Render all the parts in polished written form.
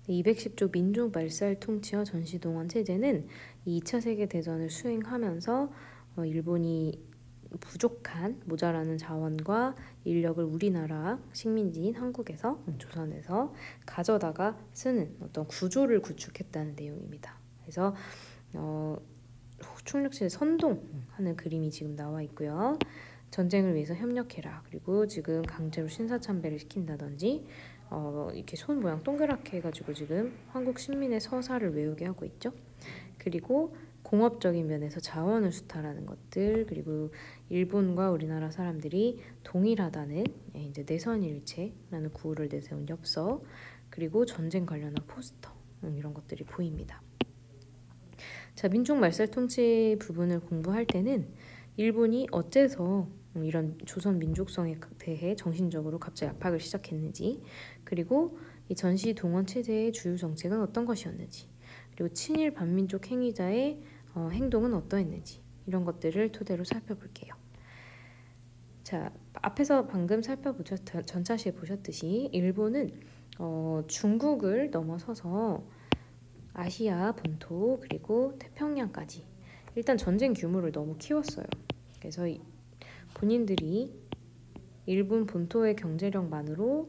210조 민족 말살 통치와 전시동원 체제는 2차 세계대전을 수행하면서 일본이 부족한 모자라는 자원과 인력을 우리나라 식민지인 한국에서 조선에서 가져다가 쓰는 어떤 구조를 구축했다는 내용입니다. 그래서 충력시대 선동하는 그림이 지금 나와 있고요. 전쟁을 위해서 협력해라. 그리고 지금 강제로 신사참배를 시킨다든지 이렇게 손 모양 동그랗게 해가지고 지금 한국 신민의 서사를 외우게 하고 있죠. 그리고 공업적인 면에서 자원을 수탈하는 것들, 그리고 일본과 우리나라 사람들이 동일하다는 이제 내선일체라는 구호를 내세운 엽서, 그리고 전쟁 관련한 포스터 이런 것들이 보입니다. 자, 민족 말살 통치 부분을 공부할 때는 일본이 어째서 이런 조선 민족성에 대해 정신적으로 갑자기 압박을 시작했는지, 그리고 이 전시 동원 체제의 주요 정책은 어떤 것이었는지, 그리고 친일 반민족 행위자의 행동은 어떠했는지 이런 것들을 토대로 살펴볼게요. 자, 앞에서 방금 전차시에 보셨듯이 일본은 중국을 넘어서서 아시아 본토 그리고 태평양까지 일단 전쟁 규모를 너무 키웠어요. 그래서 본인들이 일본 본토의 경제력만으로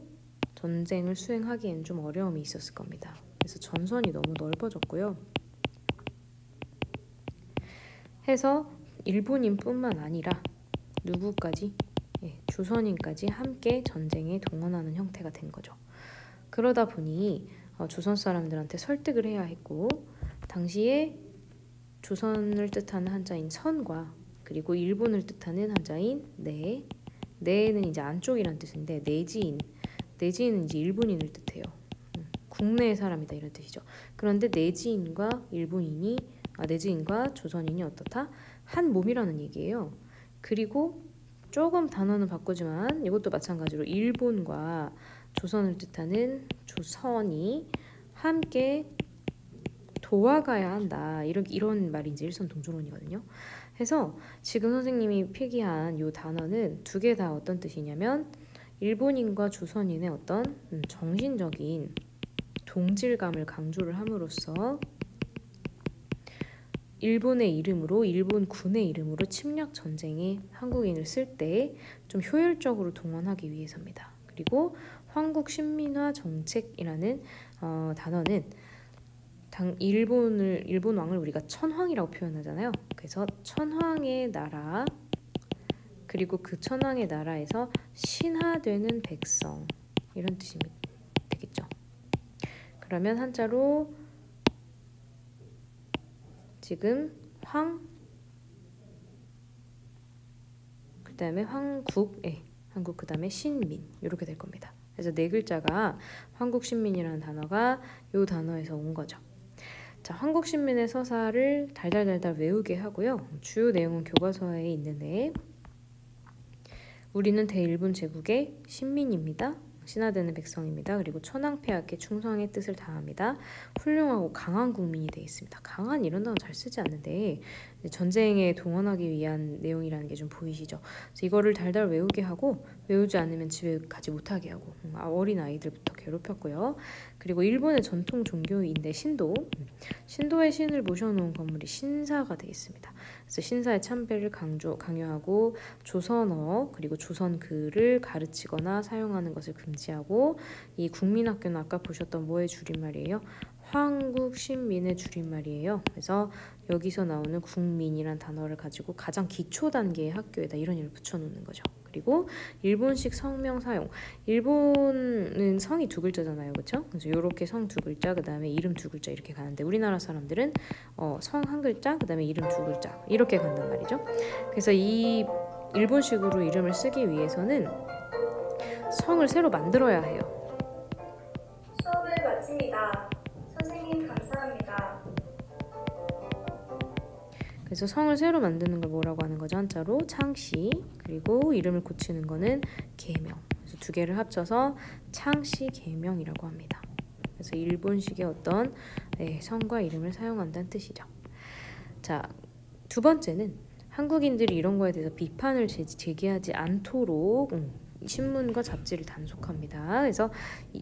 전쟁을 수행하기엔 좀 어려움이 있었을 겁니다. 그래서 전선이 너무 넓어졌고요. 해서 일본인뿐만 아니라 누구까지? 조선인까지 함께 전쟁에 동원하는 형태가 된 거죠. 그러다 보니 조선 사람들한테 설득을 해야 했고, 당시에 조선을 뜻하는 한자인 선과 그리고 일본을 뜻하는 한자인 내는 이제 안쪽이란 뜻인데 내지인은 이제 일본인을 뜻해요. 국내의 사람이다 이런 뜻이죠. 그런데 내지인과 내지인과 조선인이 어떻다? 한 몸이라는 얘기예요. 그리고 조금 단어는 바꾸지만 이것도 마찬가지로 일본과 조선을 뜻하는 조선이 함께 도와가야 한다. 이런 말이 이제 일선동조론이거든요. 해서 지금 선생님이 필기한 이 단어는 두 개 다 어떤 뜻이냐면 일본인과 조선인의 어떤 정신적인 동질감을 강조를 함으로써 일본의 이름으로, 일본 군의 이름으로 침략 전쟁에 한국인을 쓸 때 좀 효율적으로 동원하기 위해서입니다. 그리고 황국 신민화 정책이라는 단어는 일본 왕을 우리가 천황이라고 표현하잖아요. 그래서 천황의 나라, 그리고 그 천황의 나라에서 신하되는 백성 이런 뜻이 되겠죠. 그러면 한자로 지금 그다음에 한국 그다음에 신민 이렇게 될 겁니다. 그래서 네 글자가 황국신민이라는 단어가 이 단어에서 온 거죠. 자, 황국신민의 서사를 달달달달 외우게 하고요. 주요 내용은 교과서에 있는데, 우리는 대일본 제국의 신민입니다. 신하되는 백성입니다. 그리고 천황폐하께 충성의 뜻을 다합니다. 훌륭하고 강한 국민이 되어 있습니다. 강한 이런 단어 잘 쓰지 않는데 전쟁에 동원하기 위한 내용이라는 게 좀 보이시죠? 그래서 이거를 달달 외우게 하고, 외우지 않으면 집에 가지 못하게 하고 어린 아이들부터 괴롭혔고요. 그리고 일본의 전통 종교인데 신도의 신을 모셔놓은 건물이 신사가 되어 있습니다. 그래서 신사의 참배를 강요하고 조선어 그리고 조선글을 가르치거나 사용하는 것을 금지하고, 이 국민학교는 아까 보셨던 뭐의 줄임말이에요? 황국신민의 줄임말이에요. 그래서 여기서 나오는 국민이란 단어를 가지고 가장 기초 단계의 학교에다 이런 일을 붙여놓는 거죠. 그리고 일본식 성명 사용. 일본은 성이 두 글자잖아요, 그렇죠? 그래서 이렇게 성 두 글자, 그 다음에 이름 두 글자 이렇게 가는데, 우리나라 사람들은 성 한 글자, 그 다음에 이름 두 글자 이렇게 간단 말이죠. 그래서 이 일본식으로 이름을 쓰기 위해서는 성을 새로 만들어야 해요. 수업을 마칩니다. 선생님 감사합니다. 그래서 성을 새로 만드는 걸 뭐라고 하는 거죠? 한자로 창씨. 그리고 이름을 고치는 거는 계명. 그래서 두 개를 합쳐서 창씨 계명이라고 합니다. 그래서 일본식의 어떤 성과 이름을 사용한다는 뜻이죠. 자, 두 번째는 한국인들이 이런 거에 대해서 비판을 제기하지 않도록 신문과 잡지를 단속합니다. 그래서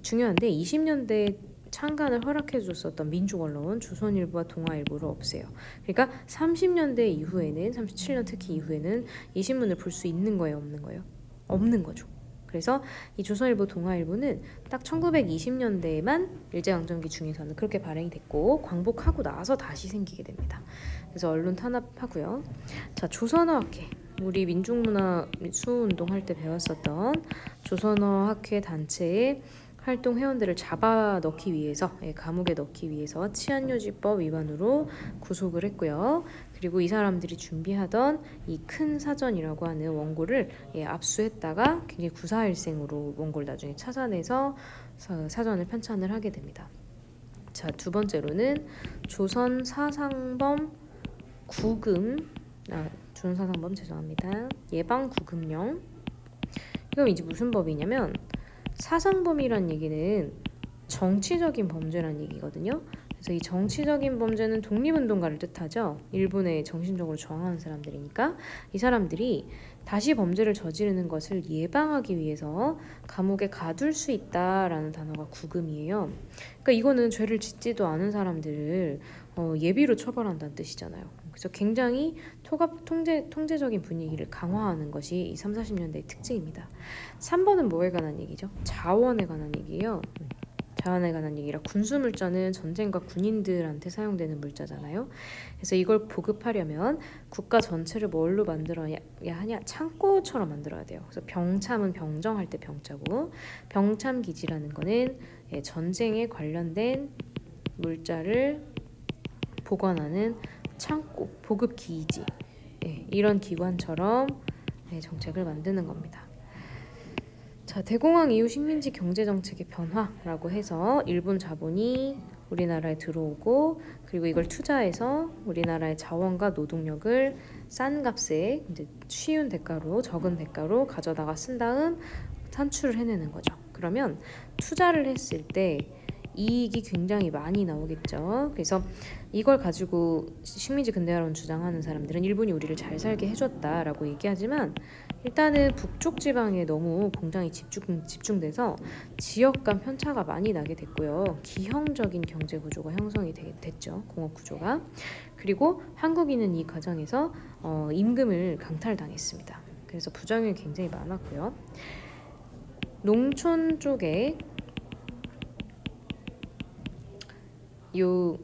중요한데 20년대 창간을 허락해 줬었던 민족 언론 조선일보와 동아일보를 없애요. 그러니까 30년대 이후에는 37년 특히 이후에는 이 신문을 볼 수 있는 거예요, 없는 거예요? 없는 거죠. 그래서 이 조선일보, 동아일보는 딱 1920년대에만 일제강점기 중에서는 그렇게 발행이 됐고 광복하고 나서 다시 생기게 됩니다. 그래서 언론 탄압하고요. 자, 조선어학회. 우리 민중문화 수호운동 할 때 배웠었던 조선어학회 단체의 활동 회원들을 잡아 넣기 위해서 감옥에 넣기 위해서 치안유지법 위반으로 구속을 했고요. 그리고 이 사람들이 준비하던 이 큰 사전이라고 하는 원고를 압수했다가 굉장히 구사일생으로 원고를 나중에 찾아내서 사전을 편찬을 하게 됩니다. 자, 두 번째로는 조선 사상범 죄송합니다. 예방 구금령. 이건 이제 무슨 법이냐면 사상범이란 얘기는 정치적인 범죄란 얘기거든요. 그래서 이 정치적인 범죄는 독립운동가를 뜻하죠. 일본에 정신적으로 저항하는 사람들이니까 이 사람들이 다시 범죄를 저지르는 것을 예방하기 위해서 감옥에 가둘 수 있다라는 단어가 구금이에요. 그러니까 이거는 죄를 짓지도 않은 사람들을 예비로 처벌한다는 뜻이잖아요. 그래서 굉장히 통제적인 분위기를 강화하는 것이 이 3, 40년대의 특징입니다. 3번은 뭐에 관한 얘기죠? 자원에 관한 얘기예요. 자원에 관한 얘기라 군수물자는 전쟁과 군인들한테 사용되는 물자잖아요. 그래서 이걸 보급하려면 국가 전체를 뭘로 만들어야 하냐? 창고처럼 만들어야 돼요. 그래서 병참은 병정할 때 병자고 병참기지라는 거는 전쟁에 관련된 물자를 보관하는 창고, 보급기지 이런 기관처럼 정책을 만드는 겁니다. 자, 대공황 이후 식민지 경제정책의 변화라고 해서 일본 자본이 우리나라에 들어오고 그리고 이걸 투자해서 우리나라의 자원과 노동력을 싼 값에 이제 쉬운 대가로 적은 대가로 가져다가 쓴 다음 산출을 해내는 거죠. 그러면 투자를 했을 때 이익이 굉장히 많이 나오겠죠. 그래서 이걸 가지고 식민지 근대화론 주장하는 사람들은 일본이 우리를 잘 살게 해줬다라고 얘기하지만 일단은 북쪽 지방에 너무 공장이 집중돼서 지역 간 편차가 많이 나게 됐고요. 기형적인 경제 구조가 형성이 됐죠. 공업 구조가. 그리고 한국인은 이 과정에서 임금을 강탈당했습니다. 그래서 부작용이 굉장히 많았고요. 농촌 쪽에 요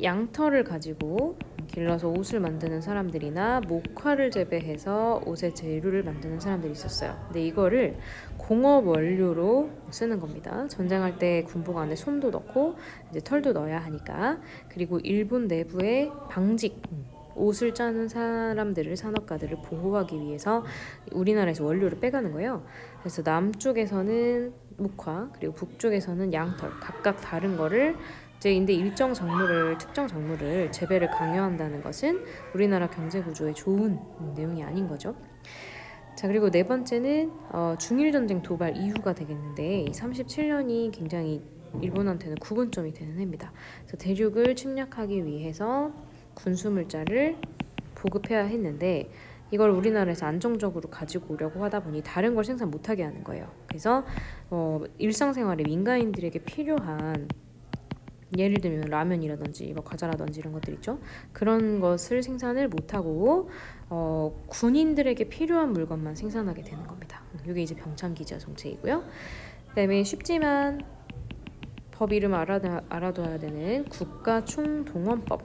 양털을 가지고 길러서 옷을 만드는 사람들이나 목화를 재배해서 옷의 재료를 만드는 사람들이 있었어요. 근데 이거를 공업 원료로 쓰는 겁니다. 전쟁할 때 군복 안에 솜도 넣고 이제 털도 넣어야 하니까. 그리고 일본 내부의 방직 옷을 짜는 사람들을 산업가들을 보호하기 위해서 우리나라에서 원료를 빼가는 거예요. 그래서 남쪽에서는 목화 그리고 북쪽에서는 양털 각각 다른 거를 근데 특정 작물을 재배를 강요한다는 것은 우리나라 경제 구조에 좋은 내용이 아닌 거죠. 자, 그리고 네 번째는 중일 전쟁 도발 이후가 되겠는데 37년이 굉장히 일본한테는 구분점이 되는 해입니다. 그래서 대륙을 침략하기 위해서 군수물자를 보급해야 했는데 이걸 우리나라에서 안정적으로 가지고 오려고 하다 보니 다른 걸 생산 못하게 하는 거예요. 그래서 일상생활에 민간인들에게 필요한 예를 들면 라면이라든지 과자라든지 이런 것들 있죠. 그런 것을 생산을 못하고 군인들에게 필요한 물건만 생산하게 되는 겁니다. 이게 이제 병참기지화 정책이고요. 그다음에 쉽지만 법 이름 알아둬야 되는 국가총동원법.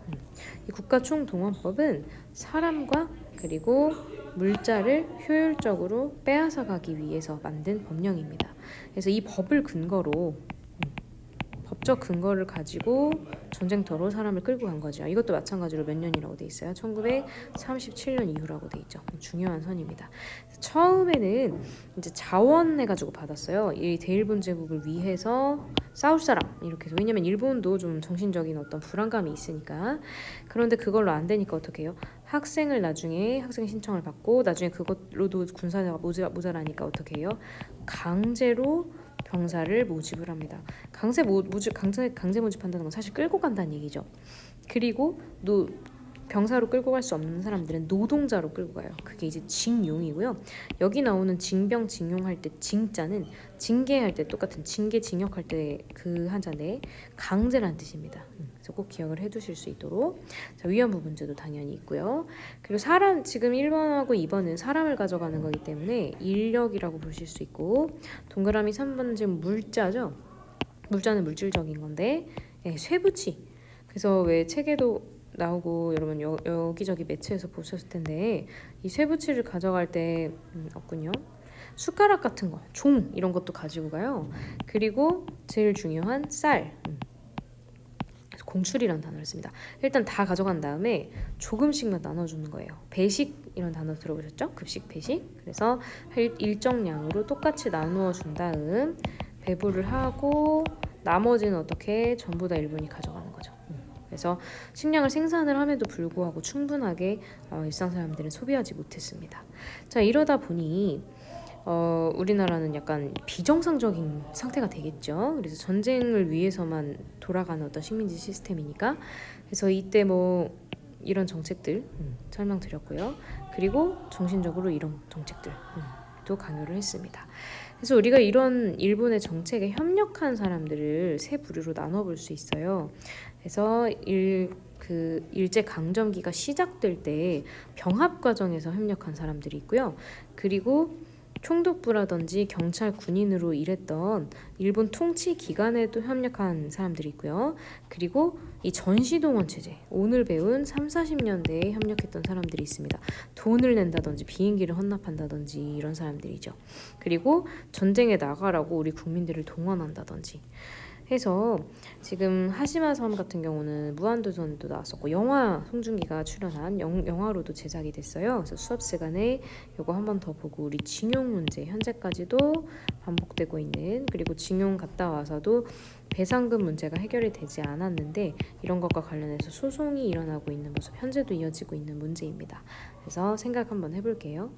이 국가총동원법은 사람과 그리고 물자를 효율적으로 빼앗아가기 위해서 만든 법령입니다. 그래서 이 법을 근거로 법적 근거를 가지고 전쟁터로 사람을 끌고 간 거죠. 이것도 마찬가지로 몇 년이라고 돼 있어요. 1937년 이후라고 돼 있죠. 중요한 선입니다. 처음에는 이제 자원해가지고 받았어요. 이 대일본 제국을 위해서 싸울 사람 이렇게 해서. 왜냐면 일본도 좀 정신적인 어떤 불안감이 있으니까. 그런데 그걸로 안 되니까 어떻게 해요? 학생을 나중에 학생 신청을 받고 나중에 그것로도 군사가 모자라니까 어떻게 해요? 강제로 병사를 모집을 합니다. 강제 모집한다는 건 사실 끌고 간다는 얘기죠. 그리고 병사로 끌고 갈 수 없는 사람들은 노동자로 끌고 가요. 그게 이제 징용이고요. 여기 나오는 징병, 징용할 때 징자는 징계할 때 똑같은 징계, 징역할 때 그 한자인데 강제란 뜻입니다. 그래서 꼭 기억을 해두실 수 있도록. 자, 위안부 문제도 당연히 있고요. 그리고 사람, 지금 1번하고 2번은 사람을 가져가는 거기 때문에 인력이라고 보실 수 있고, 동그라미 3번은 지금 물자죠. 물자는 물질적인 건데, 네, 쇠붙이. 그래서 왜 책에도 나오고 여러분 여기저기 매체에서 보셨을 텐데, 이 쇠붙이를 가져갈 때 없군요. 숟가락 같은 거, 종 이런 것도 가지고 가요. 그리고 제일 중요한 쌀. 공출이라는 단어를 씁니다. 일단 다 가져간 다음에 조금씩만 나눠주는 거예요. 배식 이런 단어 들어보셨죠? 급식, 배식. 그래서 일정량으로 똑같이 나누어 준 다음 배부를 하고 나머지는 어떻게 전부 다 일본이 가져가는 거죠. 그래서 식량을 생산을 함에도 불구하고 충분하게 일상 사람들은 소비하지 못했습니다. 자, 이러다 보니 우리나라는 약간 비정상적인 상태가 되겠죠. 그래서 전쟁을 위해서만 돌아가는 어떤 식민지 시스템이니까. 그래서 이때 뭐 이런 정책들 설명드렸고요. 그리고 정신적으로 이런 정책들도 강요를 했습니다. 그래서 우리가 이런 일본의 정책에 협력한 사람들을 세 부류로 나눠볼 수 있어요. 그래서 일제 강점기가 시작될 때 병합 과정에서 협력한 사람들이 있고요. 그리고 총독부라든지 경찰 군인으로 일했던 일본 통치 기관에도 협력한 사람들이 있고요. 그리고 이 전시동원 체제, 오늘 배운 3, 40년대에 협력했던 사람들이 있습니다. 돈을 낸다든지 비행기를 헌납한다든지 이런 사람들이죠. 그리고 전쟁에 나가라고 우리 국민들을 동원한다든지 해서 지금 하시마 섬 같은 경우는 무한도전도 나왔었고 영화 송중기가 출연한 영화로도 제작이 됐어요. 그래서 수업 시간에 이거 한 번 더 보고 우리 징용 문제 현재까지도 반복되고 있는, 그리고 징용 갔다 와서도 배상금 문제가 해결이 되지 않았는데 이런 것과 관련해서 소송이 일어나고 있는 모습 현재도 이어지고 있는 문제입니다. 그래서 생각 한번 해볼게요.